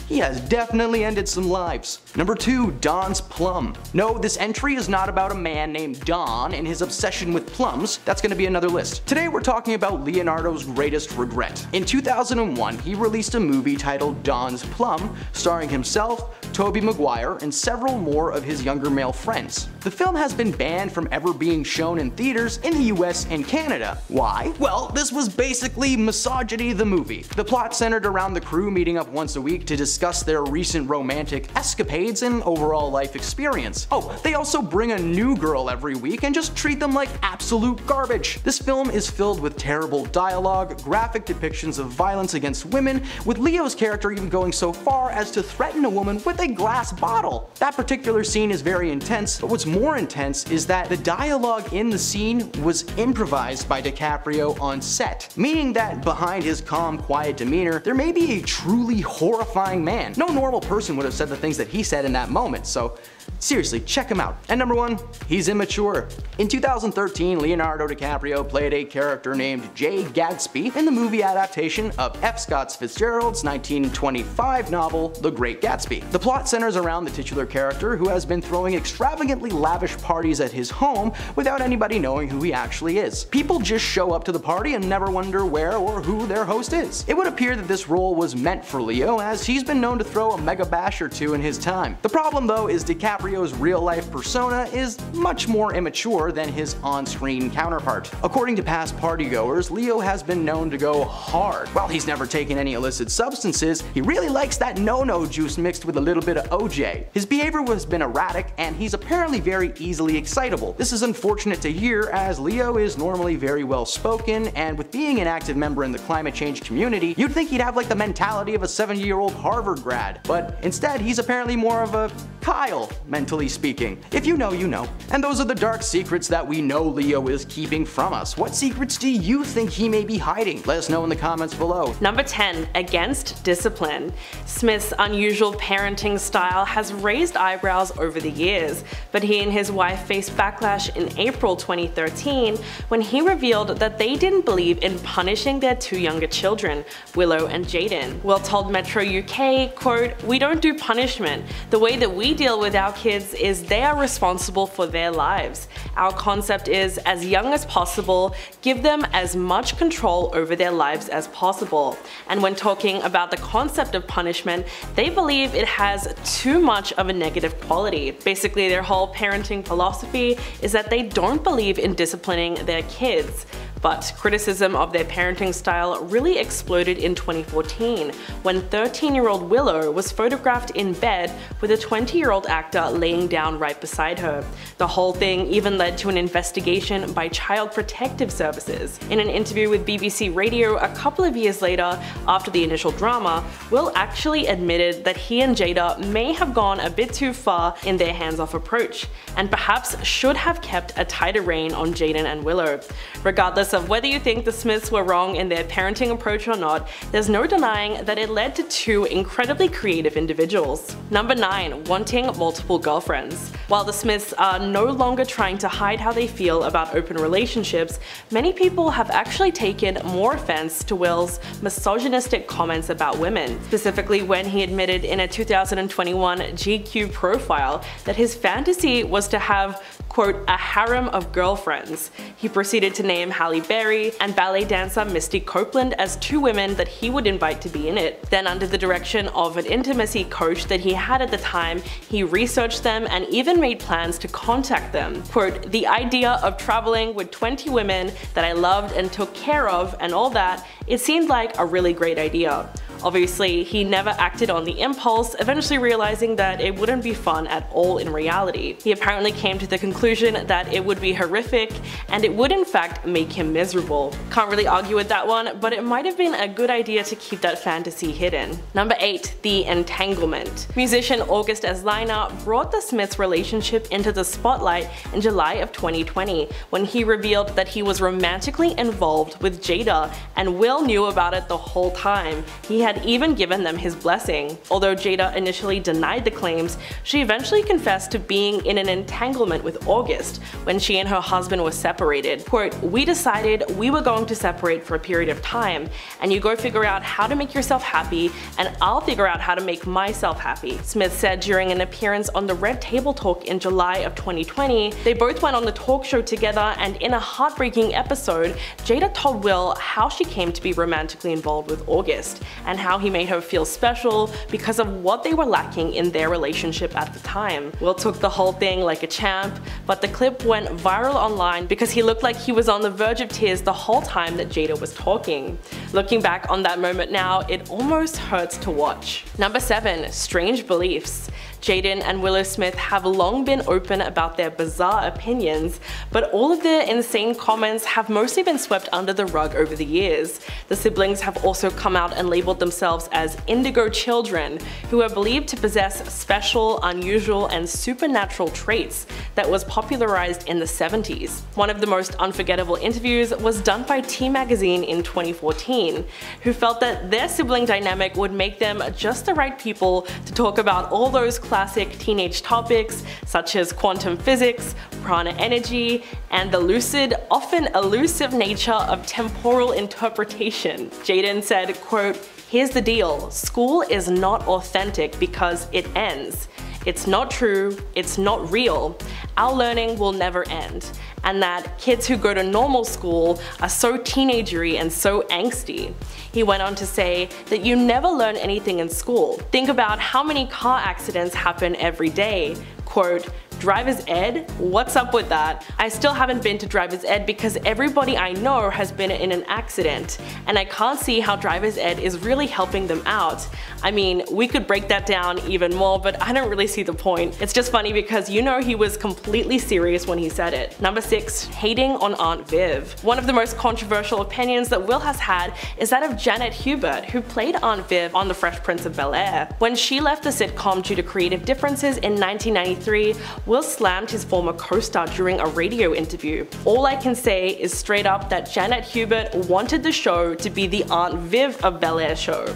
Speaker 1: he has definitely ended some lives. Number 2, Don's Plum. No, this entry is not about a man named Don and his obsession with plums. That's gonna be another list. Today we're talking about Leonardo's greatest regret. In 2001, he released a movie titled Don's Plum, starring himself, Tobey Maguire, and several more of his younger male friends. The film has been banned from ever being shown in theaters in the US and Canada. Why? Well, this was basically Misogyny the movie. The plot centered around the crew meeting up once a week to discuss their recent romantic escapades and overall life experience. Oh, they also bring a new girl every week and just treat them like absolute garbage. This film is filled with terrible dialogue, graphic depictions of violence against women, with Leo's character even going so far as to threaten a woman with a glass bottle. That particular scene is very intense, but what's more intense is that the dialogue in the scene was improvised by DiCaprio on set, meaning that behind his calm, quiet demeanor, there may be a truly horrifying man. No normal person would have said the things that he said in that moment, so seriously, check him out. And number 1, he's immature. In 2013, Leonardo DiCaprio played a character named Jay Gatsby in the movie adaptation of F. Scott Fitzgerald's 1925 novel, The Great Gatsby. The plot centers around the titular character who has been throwing extravagantly lavish parties at his home without anybody knowing who he actually is. People just show up to the party and never wonder where or who their host is. It would appear that this role was meant for Leo, as he's been known to throw a mega bash or two in his time. The problem though is DiCaprio's real-life persona is much more immature than his on-screen counterpart. According to past partygoers, Leo has been known to go hard. While he's never taken any illicit substances, he really likes that no-no juice mixed with a little bit of OJ. His behavior has been erratic, and he's apparently very easily excitable. This is unfortunate to hear, as Leo is normally very well spoken, and with being an active member in the climate change community, you'd think he'd have like the mentality of a 70-year-old Harvard grad, but instead he's apparently more of a Kyle, mentally speaking. If you know, you know. And those are the dark secrets that we know Leo is keeping from us. What secrets do you think he may be hiding? Let us know in the comments below.
Speaker 3: Number 10, against discipline. Smith's unusual parenting style has raised eyebrows over the years, but he and his wife faced backlash in April 2013 when he revealed that they didn't believe in punishing their 2 younger children, Willow and Jaden. Will told Metro UK, quote, "We don't do punishment. The way that we deal with our kids is they are responsible for their lives. Our concept is, as young as possible, give them as much control over their lives as possible." And when talking about the concept of punishment, they believe it has too much of a negative quality. Basically, their whole parenting philosophy is that they don't believe in disciplining their kids. But criticism of their parenting style really exploded in 2014 when 13-year-old Willow was photographed in bed with a 20-year-old actor laying down right beside her. The whole thing even led to an investigation by Child Protective Services. In an interview with BBC Radio a couple of years later, after the initial drama, Will actually admitted that he and Jada may have gone a bit too far in their hands-off approach, and perhaps should have kept a tighter rein on Jaden and Willow. Regardless of whether you think the Smiths were wrong in their parenting approach or not, there's no denying that it led to 2 incredibly creative individuals. Number 9, wanting multiple girlfriends. While the Smiths are no longer trying to hide how they feel about open relationships, many people have actually taken more offense to Will's misogynistic comments about women, specifically when he admitted in a 2021 GQ profile that his fantasy was to have, quote, a harem of girlfriends. He proceeded to name Halle Berry and ballet dancer Misty Copeland as 2 women that he would invite to be in it. Then, under the direction of an intimacy coach that he had at the time, he researched them and even made plans to contact them. Quote, "The idea of traveling with 20 women that I loved and took care of and all that, it seemed like a really great idea." Obviously, he never acted on the impulse, eventually realizing that it wouldn't be fun at all in reality. He apparently came to the conclusion that it would be horrific and it would in fact make him miserable. Can't really argue with that one, but it might have been a good idea to keep that fantasy hidden. Number 8, the entanglement. Musician August Esliner brought the Smiths' relationship into the spotlight in July of 2020 when he revealed that he was romantically involved with Jada, and Will knew about it the whole time. He had had even given them his blessing. Although Jada initially denied the claims, she eventually confessed to being in an entanglement with August when she and her husband were separated. Quote, "We decided we were going to separate for a period of time, and you go figure out how to make yourself happy, and I'll figure out how to make myself happy," Smith said during an appearance on the Red Table Talk in July of 2020. They both went on the talk show together, and in a heartbreaking episode, Jada told Will how she came to be romantically involved with August, and how he made her feel special because of what they were lacking in their relationship at the time. Will took the whole thing like a champ, but the clip went viral online because he looked like he was on the verge of tears the whole time that Jada was talking. Looking back on that moment now, it almost hurts to watch. Number 7. Strange beliefs. Jaden and Willow Smith have long been open about their bizarre opinions, but all of their insane comments have mostly been swept under the rug over the years. The siblings have also come out and labeled themselves as indigo children, who are believed to possess special, unusual, and supernatural traits that was popularized in the 70s. One of the most unforgettable interviews was done by T Magazine in 2014, who felt that their sibling dynamic would make them just the right people to talk about all those classic teenage topics such as quantum physics, prana energy, and the lucid, often elusive nature of temporal interpretation. Jaden said, quote, "Here's the deal, school is not authentic because it ends. It's not true, it's not real. Our learning will never end. And that kids who go to normal school are so teenagery and so angsty." He went on to say that you never learn anything in school. Think about how many car accidents happen every day. Quote, "Driver's ed? What's up with that? I still haven't been to driver's ed because everybody I know has been in an accident, and I can't see how driver's ed is really helping them out. I mean, we could break that down even more, but I don't really see the point." It's just funny because you know he was completely serious when he said it. Number 6. Hating on Aunt Viv. One of the most controversial opinions that Will has had is that of Janet Hubert, who played Aunt Viv on The Fresh Prince of Bel-Air. When she left the sitcom due to creative differences in 1993, Will slammed his former co-star during a radio interview. "All I can say is straight up that Janet Hubert wanted the show to be the Aunt Viv of Bel-Air show."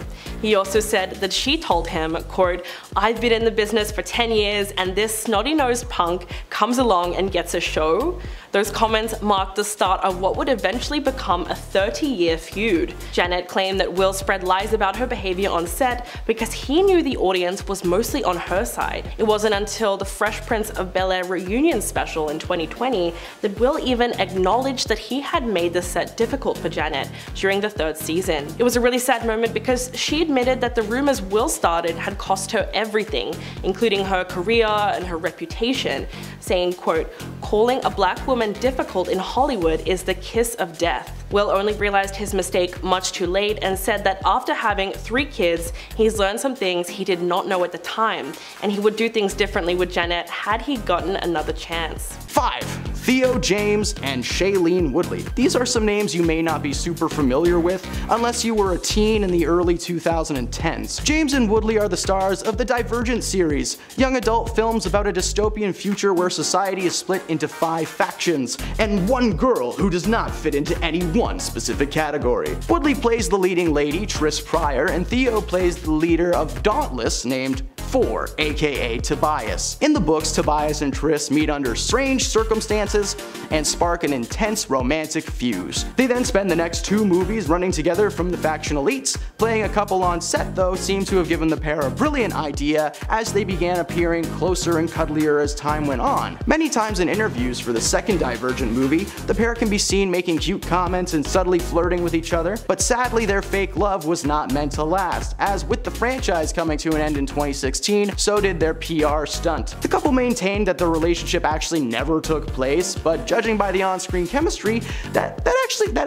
Speaker 3: He also said that she told him, quote, "I've been in the business for 10 years and this snotty-nosed punk comes along and gets a show?" Those comments marked the start of what would eventually become a 30-year feud. Janet claimed that Will spread lies about her behavior on set because he knew the audience was mostly on her side. It wasn't until the Fresh Prince of Bel-Air reunion special in 2020 that Will even acknowledged that he had made the set difficult for Janet during the 3rd season. It was a really sad moment because she admitted that the rumors Will started had cost her everything, including her career and her reputation, saying, quote, "Calling a black woman difficult in Hollywood is the kiss of death." Will only realized his mistake much too late and said that after having 3 kids, he's learned some things he did not know at the time, and he would do things differently with Janet had he gotten another chance.
Speaker 1: 5. Theo James and Shailene Woodley. These are some names you may not be super familiar with unless you were a teen in the early 2010s. James and Woodley are the stars of the Divergent series, young adult films about a dystopian future where society is split into 5 factions, and one girl who does not fit into any one specific category. Woodley plays the leading lady, Tris Pryor, and Theo plays the leader of Dauntless named 4, aka Tobias. In the books, Tobias and Tris meet under strange circumstances and spark an intense romantic fuse. They then spend the next 2 movies running together from the faction elites. Playing a couple on set though seemed to have given the pair a brilliant idea as they began appearing closer and cuddlier as time went on. Many times in interviews for the second Divergent movie, the pair can be seen making cute comments and subtly flirting with each other, but sadly their fake love was not meant to last, as with the franchise coming to an end in 2016, so did their PR stunt. The couple maintained that the relationship actually never took place, but judging by the on-screen chemistry, that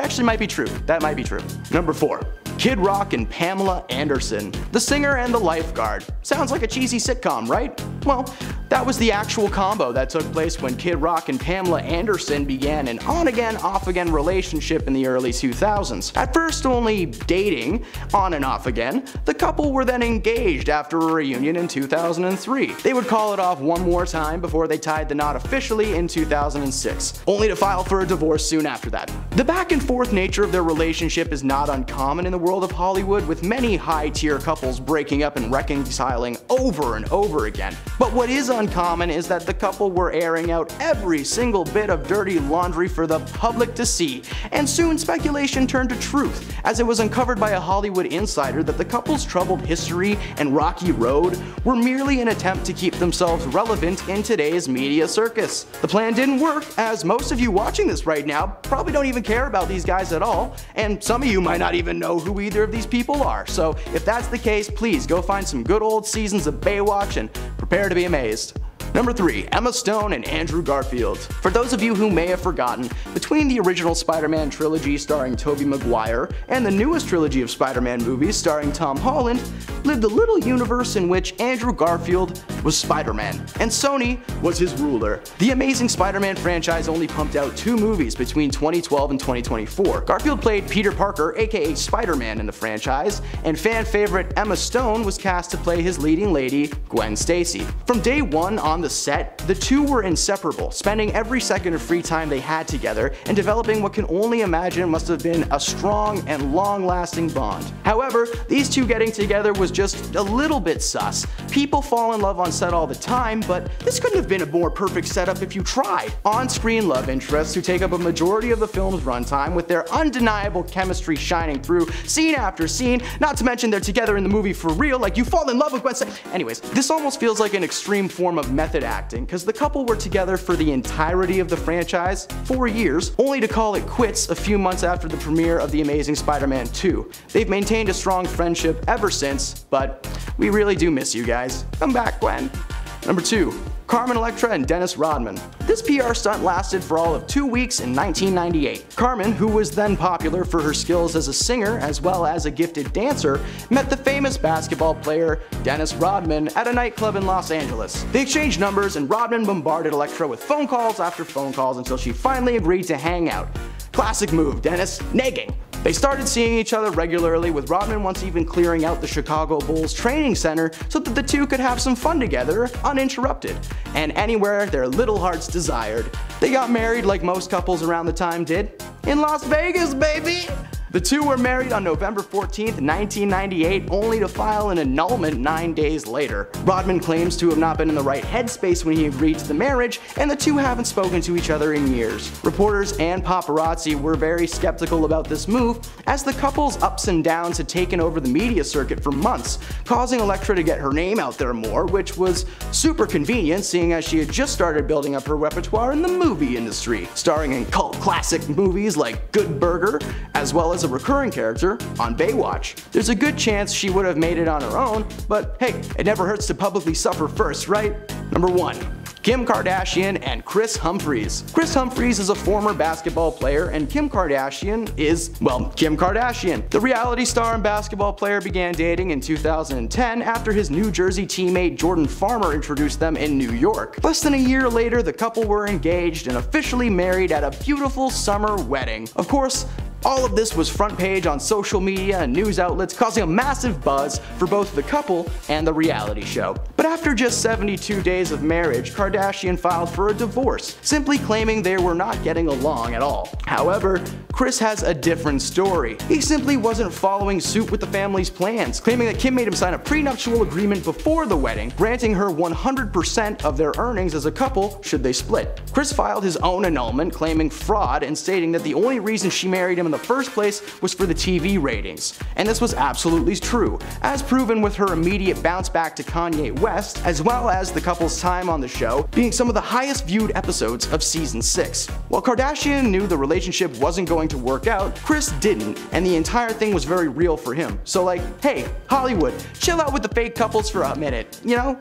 Speaker 1: actually might be true. That might be true. Number 4. Kid Rock and Pamela Anderson. The singer and the lifeguard. Sounds like a cheesy sitcom, right? Well, That was the actual combo that took place when Kid Rock and Pamela Anderson began an on-again, off-again relationship in the early 2000s. At first only dating, on and off again, the couple were then engaged after a reunion in 2003. They would call it off one more time before they tied the knot officially in 2006, only to file for a divorce soon after that. The back and forth nature of their relationship is not uncommon in the world of Hollywood, with many high-tier couples breaking up and reconciling over and over again. But what is uncommon is that the couple were airing out every single bit of dirty laundry for the public to see, and soon speculation turned to truth, as it was uncovered by a Hollywood insider that the couple's troubled history and rocky road were merely an attempt to keep themselves relevant in today's media circus. The plan didn't work, as most of you watching this right now probably don't even care about these guys at all, and some of you might not even know who either of these people are. So if that's the case, please go find some good old seasons of Baywatch and prepare to be amazed. Number 3. Emma Stone and Andrew Garfield. For those of you who may have forgotten, between the original Spider-Man trilogy starring Tobey Maguire and the newest trilogy of Spider-Man movies starring Tom Holland, lived a little universe in which Andrew Garfield was Spider-Man, and Sony was his ruler. The Amazing Spider-Man franchise only pumped out 2 movies between 2012 and 2024. Garfield played Peter Parker, aka Spider-Man, in the franchise, and fan favorite Emma Stone was cast to play his leading lady, Gwen Stacy. From day one on the set, the two were inseparable, spending every second of free time they had together and developing what can only imagine must have been a strong and long-lasting bond. However, these two getting together was just a little bit sus. People fall in love on set all the time, but this couldn't have been a more perfect setup if you tried. On-screen love interests who take up a majority of the film's runtime with their undeniable chemistry shining through scene after scene, not to mention they're together in the movie for real, like you fall in love with Gwen Stacy. Anyways, this almost feels like an extreme form of method acting, because the couple were together for the entirety of the franchise, 4 years, only to call it quits a few months after the premiere of The Amazing Spider-Man 2. They've maintained a strong friendship ever since, but we really do miss you guys. Come back, Gwen. Number 2. Carmen Electra and Dennis Rodman. This PR stunt lasted for all of 2 weeks in 1998. Carmen, who was then popular for her skills as a singer as well as a gifted dancer, met the famous basketball player Dennis Rodman at a nightclub in Los Angeles. They exchanged numbers and Rodman bombarded Electra with phone calls after phone calls until she finally agreed to hang out. Classic move, Dennis, negging. They started seeing each other regularly, with Rodman once even clearing out the Chicago Bulls training center so that the two could have some fun together, uninterrupted, and anywhere their little hearts desired. They got married like most couples around the time did, in Las Vegas, baby! The two were married on November 14th, 1998, only to file an annulment 9 days later. Rodman claims to have not been in the right headspace when he agreed to the marriage, and the two haven't spoken to each other in years. Reporters and paparazzi were very skeptical about this move, as the couple's ups and downs had taken over the media circuit for months, causing Electra to get her name out there more, which was super convenient seeing as she had just started building up her repertoire in the movie industry, starring in cult classic movies like Good Burger, as well as a recurring character on Baywatch. There's a good chance she would have made it on her own, but hey, it never hurts to publicly suffer first, right? Number 1. Kim Kardashian and Kris Humphries. Kris Humphries is a former basketball player, and Kim Kardashian is, well, Kim Kardashian. The reality star and basketball player began dating in 2010 after his New Jersey teammate Jordan Farmer introduced them in New York. Less than a year later, the couple were engaged and officially married at a beautiful summer wedding. Of course, all of this was front page on social media and news outlets, causing a massive buzz for both the couple and the reality show. But after just 72 days of marriage, Kardashian filed for a divorce, simply claiming they were not getting along at all. However, Kris has a different story. He simply wasn't following suit with the family's plans, claiming that Kim made him sign a prenuptial agreement before the wedding, granting her 100% of their earnings as a couple should they split. Kris filed his own annulment, claiming fraud and stating that the only reason she married him in the first place was for the TV ratings. And this was absolutely true, as proven with her immediate bounce back to Kanye West, as well as the couple's time on the show being some of the highest viewed episodes of season 6. While Kardashian knew the relationship wasn't going to work out, Kris didn't, and the entire thing was very real for him. So like, hey, Hollywood, chill out with the fake couples for a minute, you know?